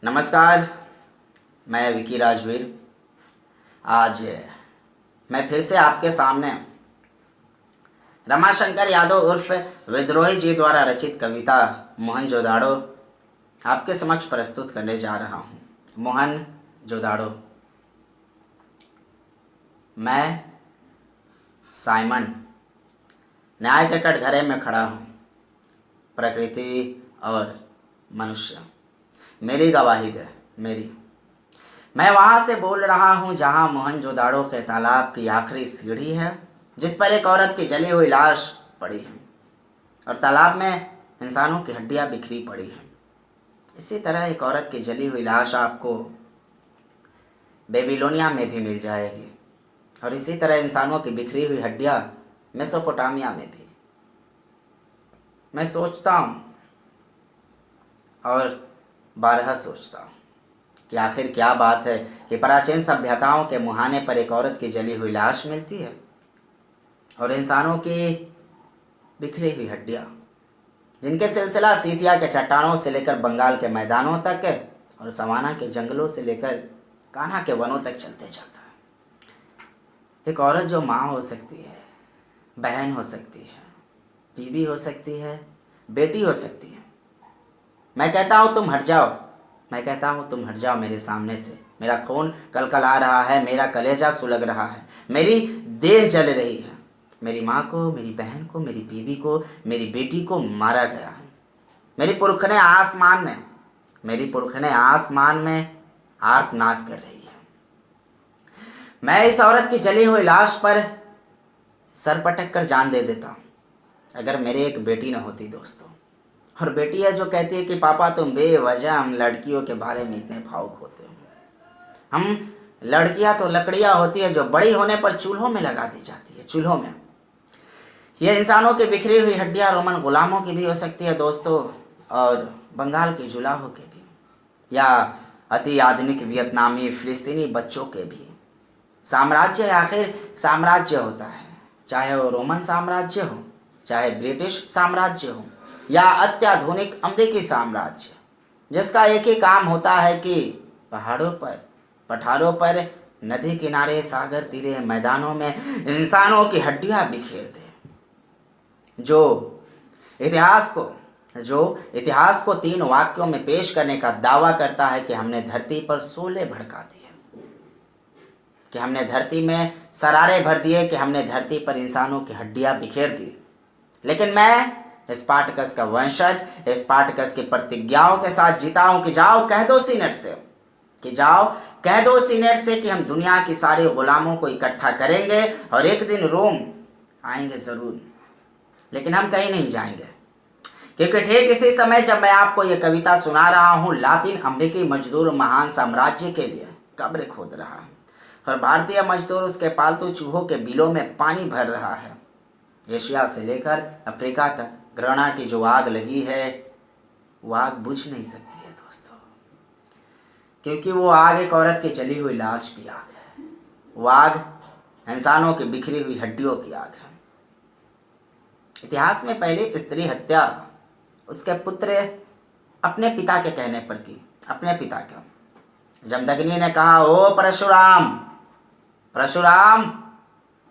नमस्कार। मैं विकी राजवीर। आज मैं फिर से आपके सामने रमाशंकर यादव उर्फ विद्रोही जी द्वारा रचित कविता मोहनजोदाड़ो आपके समक्ष प्रस्तुत करने जा रहा हूँ। मोहनजोदाड़ो। मैं साइमन न्याय के कटघरे में खड़ा हूँ। प्रकृति और मनुष्य मेरी गवाही दे। मैं वहाँ से बोल रहा हूँ जहाँ मोहनजोदाड़ो के तालाब की आखिरी सीढ़ी है, जिस पर एक औरत की जली हुई लाश पड़ी है और तालाब में इंसानों की हड्डियाँ बिखरी पड़ी हैं। इसी तरह एक औरत की जली हुई लाश आपको बेबीलोनिया में भी मिल जाएगी और इसी तरह इंसानों की बिखरी हुई हड्डियाँ मेसोपोटामिया में भी। मैं सोचता हूँ और बारहा सोचता हूँ कि आखिर क्या बात है कि प्राचीन सभ्यताओं के मुहाने पर एक औरत की जली हुई लाश मिलती है और इंसानों की बिखरी हुई हड्डियाँ, जिनके सिलसिला सीतिया के चट्टानों से लेकर बंगाल के मैदानों तक है और सवाना के जंगलों से लेकर कान्हा के वनों तक चलते जाता है। एक औरत जो माँ हो सकती है, बहन हो सकती है, बीवी हो सकती है, बेटी हो सकती है। मैं कहता हूँ तुम हट जाओ मेरे सामने से। मेरा खून कलकला रहा है, मेरा कलेजा सुलग रहा है, मेरी देह जल रही है। मेरी माँ को, मेरी बहन को, मेरी बीवी को, मेरी बेटी को मारा गया है। मेरी पुरखने आसमान में आर्तनाद कर रही है। मैं इस औरत की जली हुई लाश पर सर पटक कर जान दे देता हूँ अगर मेरी एक बेटी न होती दोस्तों। और बेटी है जो कहती है कि पापा तुम बेवजह हम लड़कियों के बारे में इतने भावुक होते हो। हम लड़कियां तो लकड़ियां होती है जो बड़ी होने पर चूल्हों में लगा दी जाती है, चूल्हों में। ये इंसानों की बिखरी हुई हड्डियां रोमन गुलामों की भी हो सकती है दोस्तों, और बंगाल के जुलाहों के भी, या अति आधुनिक वियतनामी फिलिस्तीनी बच्चों के भी। साम्राज्य आखिर साम्राज्य होता है, चाहे वो रोमन साम्राज्य हो, चाहे ब्रिटिश साम्राज्य हो, या अत्याधुनिक अमेरिकी साम्राज्य, जिसका एक ही काम होता है कि पहाड़ों पर, पठारों पर, नदी किनारे, सागर तीरे, मैदानों में इंसानों की हड्डियां बिखेर दे। जो इतिहास को 3 वाक्यों में पेश करने का दावा करता है कि हमने धरती पर शोले भड़का दिए, कि हमने धरती में सरारे भर दिए, कि हमने धरती पर इंसानों की हड्डियां बिखेर दी। लेकिन मैं स्पार्टकस का वंशज, स्पार्टकस की प्रतिज्ञाओं के साथ जीता हूं कि जाओ कह दो सीनेट से कि हम दुनिया की सारे गुलामों को इकट्ठा करेंगे और एक दिन रोम आएंगे जरूर, लेकिन हम कहीं नहीं जाएंगे। क्योंकि ठीक इसी समय जब मैं आपको यह कविता सुना रहा हूं, लातिन अमेरिकी मजदूर महान साम्राज्य के लिए कब्र खोद रहा है और भारतीय मजदूर उसके पालतू चूहों के बिलों में पानी भर रहा है। एशिया से लेकर अफ्रीका तक घृणा की जो आग लगी है, वो आग बुझ नहीं सकती है दोस्तों, क्योंकि वो आग एक औरत की जली हुई लाश की आग है। वो आग इंसानों की बिखरी हुई हड्डियों की आग है। इतिहास में पहली स्त्री हत्या उसके पुत्र अपने पिता के कहने पर की, अपने पिता के। जमदग्नि ने कहा, ओ परशुराम,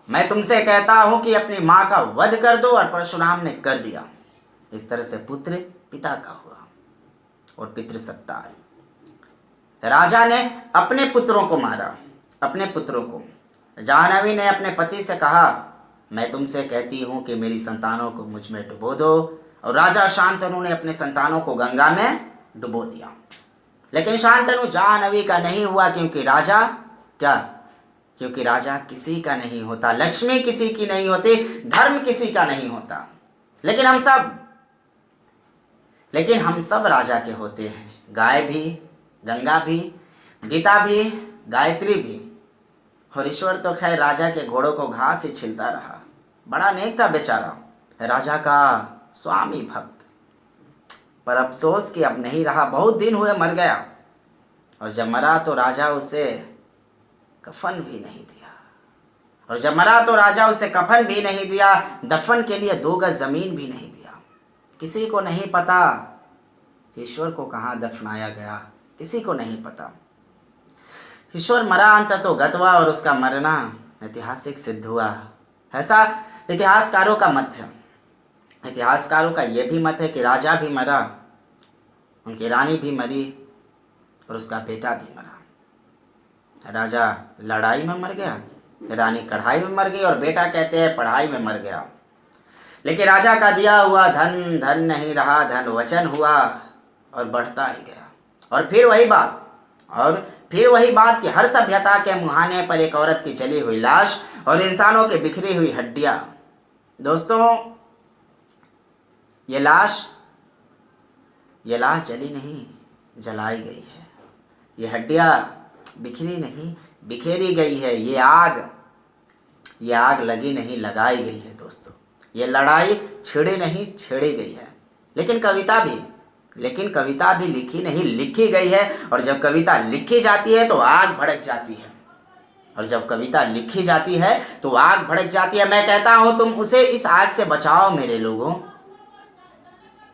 मैं तुमसे कहता हूं कि अपनी मां का वध कर दो, और परशुराम ने कर दिया। इस तरह से पुत्र पिता का हुआ और पितृसत्ता आई। राजा ने अपने पुत्रों को मारा, अपने पुत्रों को। जाह्नवी ने अपने पति से कहा, मैं तुमसे कहती हूं कि मेरी संतानों को मुझ में डुबो दो, और राजा शांतनु ने अपने संतानों को गंगा में डुबो दिया। लेकिन शांतनु जाह्नवी का नहीं हुआ, क्योंकि राजा किसी का नहीं होता, लक्ष्मी किसी की नहीं होती, धर्म किसी का नहीं होता। लेकिन हम सब राजा के होते हैं। गाय भी, गंगा भी, गीता भी, गायत्री भी। और ईश्वर तो खैर राजा के घोड़ों को घास ही छिलता रहा। बड़ा नेक था बेचारा, राजा का स्वामी भक्त। पर अफसोस कि अब नहीं रहा, बहुत दिन हुए मर गया, और जब मरा तो राजा उसे कफन भी नहीं दिया, दफन के लिए 2 गज जमीन भी नहीं दिया। किसी को नहीं पता कि ईश्वर को कहाँ दफनाया गया, किसी को नहीं पता। ईश्वर मरा अंत तो गतवा, और उसका मरना ऐतिहासिक सिद्ध हुआ। ऐसा इतिहासकारों का मत है। इतिहासकारों का यह भी मत है कि राजा भी मरा, उनकी रानी भी मरी, और उसका बेटा भी मरा। राजा लड़ाई में मर गया, रानी कढ़ाई में मर गई, और बेटा कहते हैं पढ़ाई में मर गया। लेकिन राजा का दिया हुआ धन धन नहीं रहा, धन वचन हुआ और बढ़ता ही गया। और फिर वही बात कि हर सभ्यता के मुहाने पर एक औरत की जली हुई लाश और इंसानों की बिखरी हुई हड्डियां। दोस्तों, ये लाश जली नहीं, जलाई गई है। ये हड्डियां बिखरी नहीं, बिखेरी गई है। ये आग लगी नहीं, लगाई गई है। दोस्तों, ये लड़ाई छिड़ी नहीं, छेड़ी गई है। लेकिन कविता भी लिखी नहीं, लिखी गई है। और जब कविता लिखी जाती है तो आग भड़क जाती है। मैं कहता हूं, तुम उसे इस आग से बचाओ मेरे लोगों,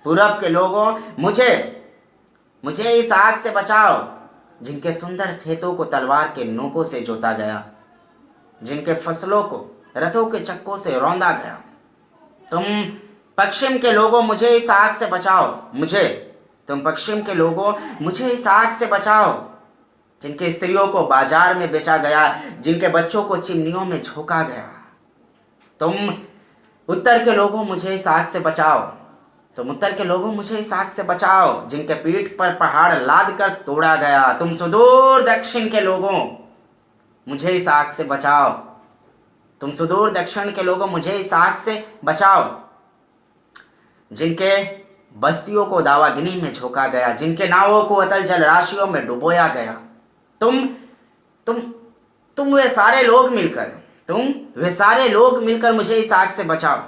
पूरब के लोगों। मुझे इस आग से बचाओ, जिनके सुंदर खेतों को तलवार के नोकों से जोता गया, जिनके फसलों को रथों के चक्कों से रौंदा गया। तुम पश्चिम के लोगों, मुझे इस आग से बचाओ। तुम पश्चिम के लोगों, मुझे इस आग से बचाओ, जिनके स्त्रियों को बाजार में बेचा गया, जिनके बच्चों को चिमनियों में झोंका गया। तुम उत्तर के लोगों, मुझे इस आग से बचाओ, जिनके पीठ पर पहाड़ लाद कर तोड़ा गया। तुम सुदूर दक्षिण के लोगों, मुझे इस आग से बचाओ, जिनके बस्तियों को दावाग्नि में झोंका गया, जिनके नावों को अतल जल राशियों में डुबोया गया। तुम वे सारे लोग मिलकर मुझे इस आग से बचाओ।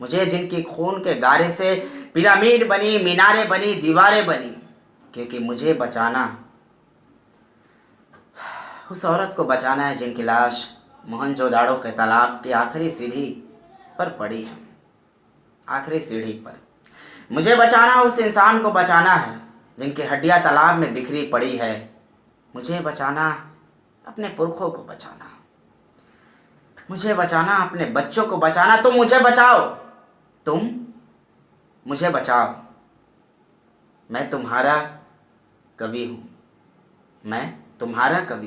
मुझे जिनकी खून के गारे से पिरामिड बनी, मीनारें बनी, दीवारें बनी, क्योंकि मुझे बचाना उस औरत को बचाना है जिनकी लाश मोहनजोदाड़ो के तालाब की आखिरी सीढ़ी पर पड़ी है। आखिरी सीढ़ी पर मुझे बचाना, उस इंसान को बचाना है जिनकी हड्डियां तालाब में बिखरी पड़ी है। मुझे बचाना, अपने पुरखों को बचाना, मुझे बचाना, अपने बच्चों को बचाना। तुम मुझे बचाओ। मैं तुम्हारा कवि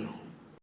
हूँ।